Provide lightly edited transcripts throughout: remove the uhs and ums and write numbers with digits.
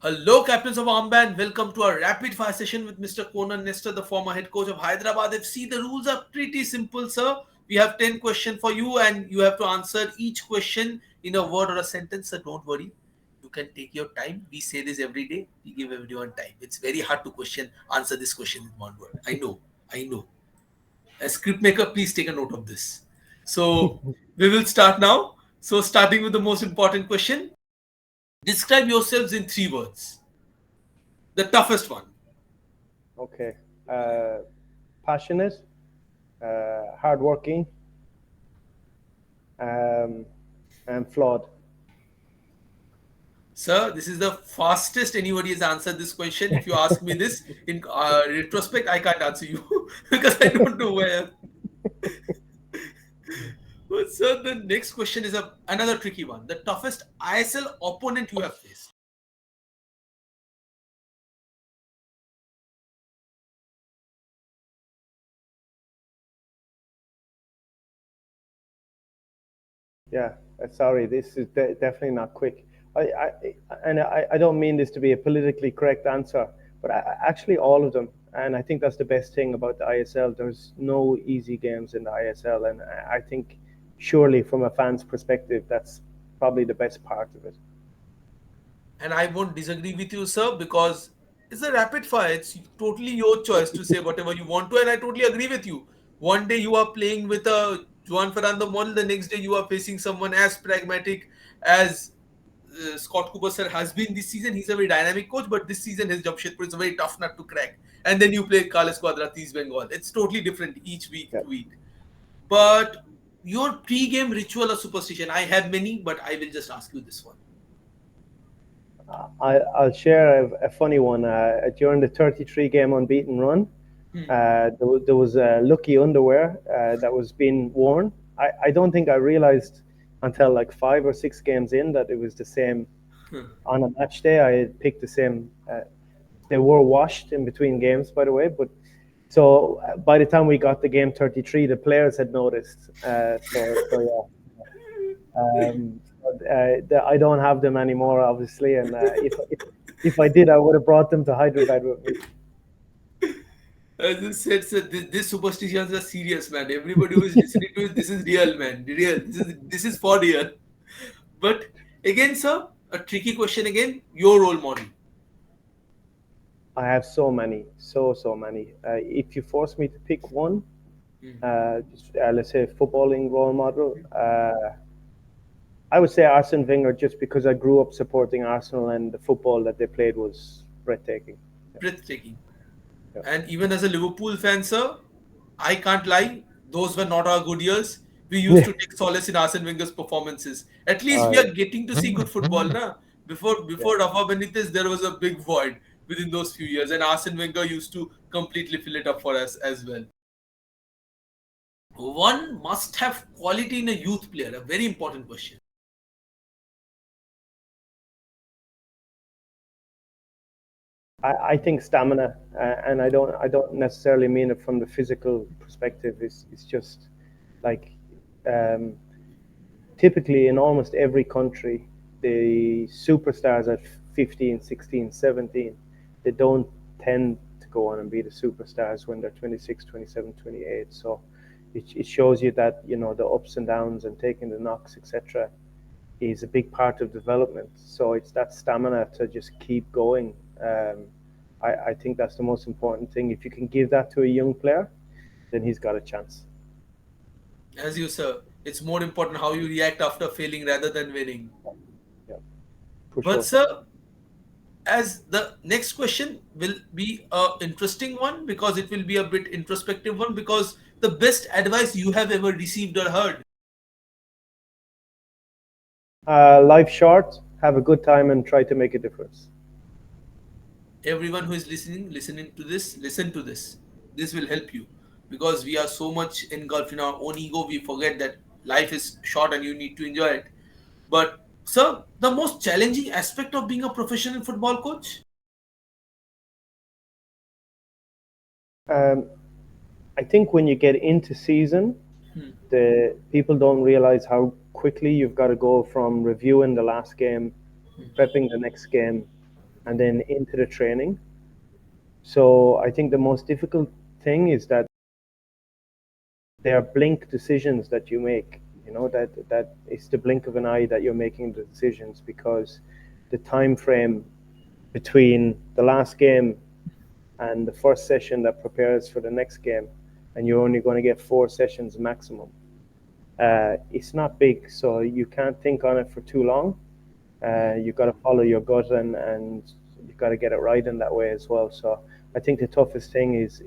Hello, captains of Armband. Welcome to our rapid fire session with Mr. Conor Nestor, the former head coach of Hyderabad FC. The rules are pretty simple, sir. We have 10 questions for you, and you have to answer each question in a word or a sentence. So don't worry. You can take your time. We say this every day. We give everyone time. It's very hard to answer this question in one word. I know. As script maker, please take a note of this. So we will start now. So starting with the most important question. Describe yourselves in 3 words. The toughest one. Okay. Uh, Passionate, hardworking, um, and flawed. Sir, this is the fastest anybody has answered this question. If you ask me this in retrospect, I can't answer you because I don't know where. But sir, the next question is another tricky one. The toughest ISL opponent you have faced. Yeah. Sorry, this is definitely not quick. I don't mean this to be a politically correct answer, but actually all of them. And I think that's the best thing about the ISL. There's no easy games in the ISL, and I think surely from a fan's perspective, that's probably the best part of it. And I won't disagree with you, sir, because it's a rapid fire. It's totally your choice to say whatever you want to, and I totally agree with you. One day you are playing with a Juan Fernando model, the next day you are facing someone as pragmatic as Scott Cooper sir has been this season. He's a very dynamic coach, but this season his Jamshedpur is a very tough nut to crack. And then you play Carlos Quadrat, East Bengal. It's totally different each week Yeah. to week. But your pre-game ritual or superstition, I have many, but I will just ask you this one. I'll share a funny one. During the 33 game unbeaten run, Hmm. there was lucky underwear that was being worn. I don't think I realized until like 5 or 6 games in that it was the same. On a match day, I had picked the same. They were washed in between games, by the way. But so by the time we got the game 33, the players had noticed. So yeah. I don't have them anymore, obviously, and if I did, I would have brought them to Hyderabad with me. As I said, sir, this superstitions are serious, man. Everybody who is listening to it, this is real, man. Real. This is for real. But again, sir, a tricky question again. Your role model. I have so many, so many. If you force me to pick one, Hmm. let's say footballing role model, I would say Arsene Wenger, just because I grew up supporting Arsenal and the football that they played was breathtaking. Yeah, Breathtaking. yeah. And even as a Liverpool fan, sir, I can't lie. Those were not our good years. We used to take solace in Arsene Wenger's performances. At least we Uh, are getting to see good football, na? Before yeah. before Rafa Benitez, there was a big void within those few years, and Arsene Wenger used to completely fill it up for us as well. One must have quality in a youth player. A very important question. I think stamina, and I don't necessarily mean it from the physical perspective. It's just like um, typically in almost every country, the superstars at 15, 16, 17, they don't tend to go on and be the superstars when they're 26, 27, 28. So it shows you that, the ups and downs and taking the knocks, etc., is a big part of development. So it's that stamina to just keep going. I think that's the most important thing. If you can give that to a young player, then he's got a chance. As you sir, it's more important how you react after failing rather than winning. Yeah, for But sure. sir, as the next question will be a interesting one because it will be a bit introspective one because the best advice you have ever received or heard. Life short, have a good time and try to make a difference. Everyone who is listening to this, listen to this. This will help you because we are so much engulfed in our own ego, we forget that life is short and you need to enjoy it. But sir, the most challenging aspect of being a professional football coach. Um, I think when you get into season, Hmm. the people don't realize how quickly you've got to go from reviewing the last game, prepping the next game, and then into the training. So I think the most difficult thing is that they are blink decisions that you make. That it's the blink of an eye that you're making the decisions, because the time frame between the last game and the first session that prepares for the next game, and you're only going to get 4 sessions maximum. It's not big, so you can't think on it for too long. You've got to follow your gut, and you've got to get it right in that way as well. So I think the toughest thing is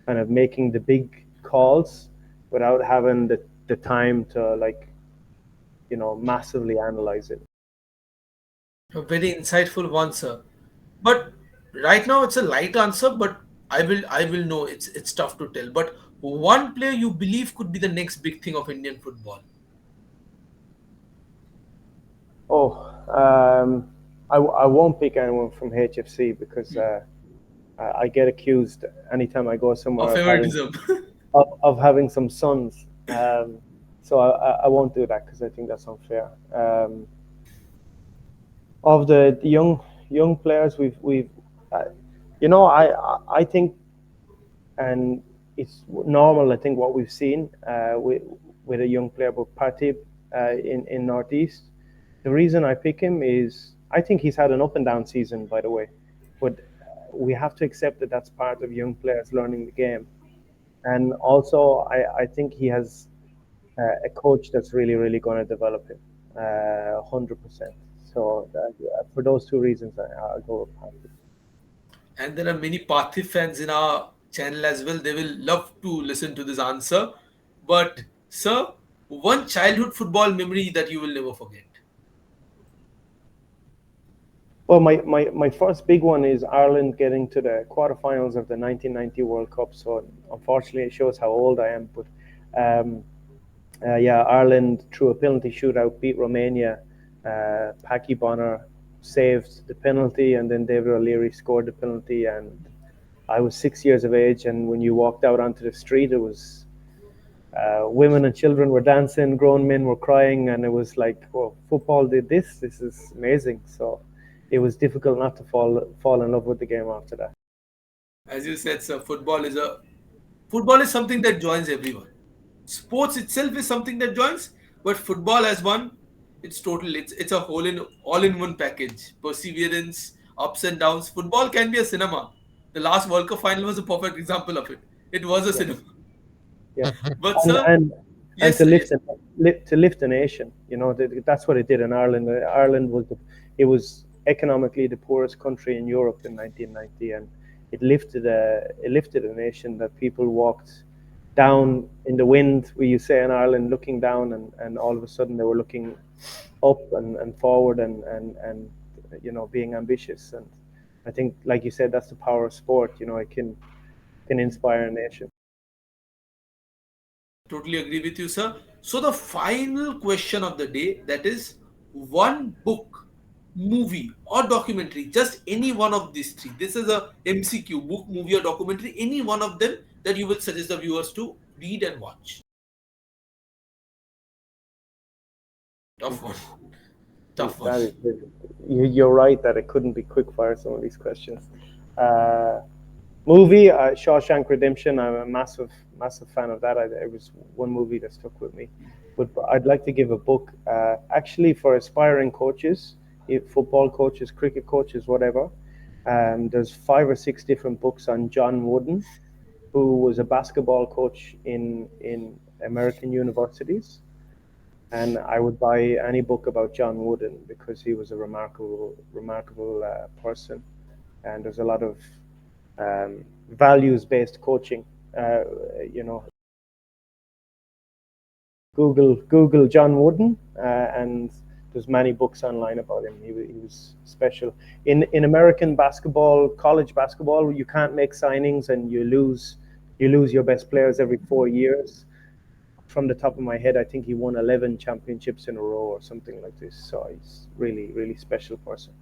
kind of making the big calls without having the time to massively analyze it. A very insightful one, sir. But right now it's a light answer, but I will know it's tough to tell. But one player you believe could be the next big thing of Indian football. Oh, I won't pick anyone from HFC because I get accused anytime I go Of somewhere favoritism. of having some sons. So I won't do that because I think that's unfair. Of the young players we've uh, I think, and it's normal, I think, what we've seen with a young player, but Parthib in Northeast. The reason I pick him is I think he's had an up and down season, by the way, but we have to accept that that's part of young players learning the game. And also, I think he has a coach that's really going to develop him 100%. So for those 2 reasons, I'll go with Parthib. And there are many Parthib fans in our channel as well. They will love to listen to this answer. But, sir, one childhood football memory that you will never forget. Well, my first big one is Ireland getting to the quarterfinals of the 1990 World Cup. So unfortunately, it shows how old I am. But yeah, Ireland through a penalty shootout beat Romania. Packy Bonner saved the penalty, and then David O'Leary scored the penalty. And I was 6 years of age, and when you walked out onto the street, it was women and children were dancing, grown men were crying, and it was like, "Well, football did this. This is amazing." So it was difficult not to fall in love with the game after that. As you said, sir, football is something that joins everyone. Sports itself is something that joins, but football as one, it's total. It's a whole in all in one package. Perseverance, ups and downs. Football can be a cinema. The last World Cup final was a perfect example of it. It was a Yeah, cinema. yeah, But and sir, and and yes, sir, yes. to lift a nation. That's what it did in Ireland. Ireland it was economically the poorest country in Europe in 1990, and it lifted a nation that people walked down in the wind, we you say in Ireland, looking down, and all of a sudden they were looking up and forward, and being ambitious. And I think, like you said, that's the power of sport. It can inspire a nation. Totally agree with you, sir. So the final question of the day, that is one book, movie, or documentary, just any one of these three. This is a MCQ: book, movie, or documentary. Any one of them that you will suggest the viewers to read and watch. Tough one. Tough one. That is, you're right that it couldn't be quick fire, some of these questions. Uh, Movie, Shawshank Redemption. I'm a massive fan of that. It was one movie that stuck with me. But I'd like to give a book, actually, for aspiring coaches, football coaches, cricket coaches, whatever. There's 5 or 6 different books on John Wooden, who was a basketball coach in American universities. And I would buy any book about John Wooden because he was a remarkable person. And there's a lot of values-based coaching. Uh, you know, Google John Wooden, and there's many books online about him. He was special in American basketball, college basketball. You can't make signings, and you lose your best players every 4 years. From the top of my head, I think he won 11 championships in a row or something like this. So he's really special person.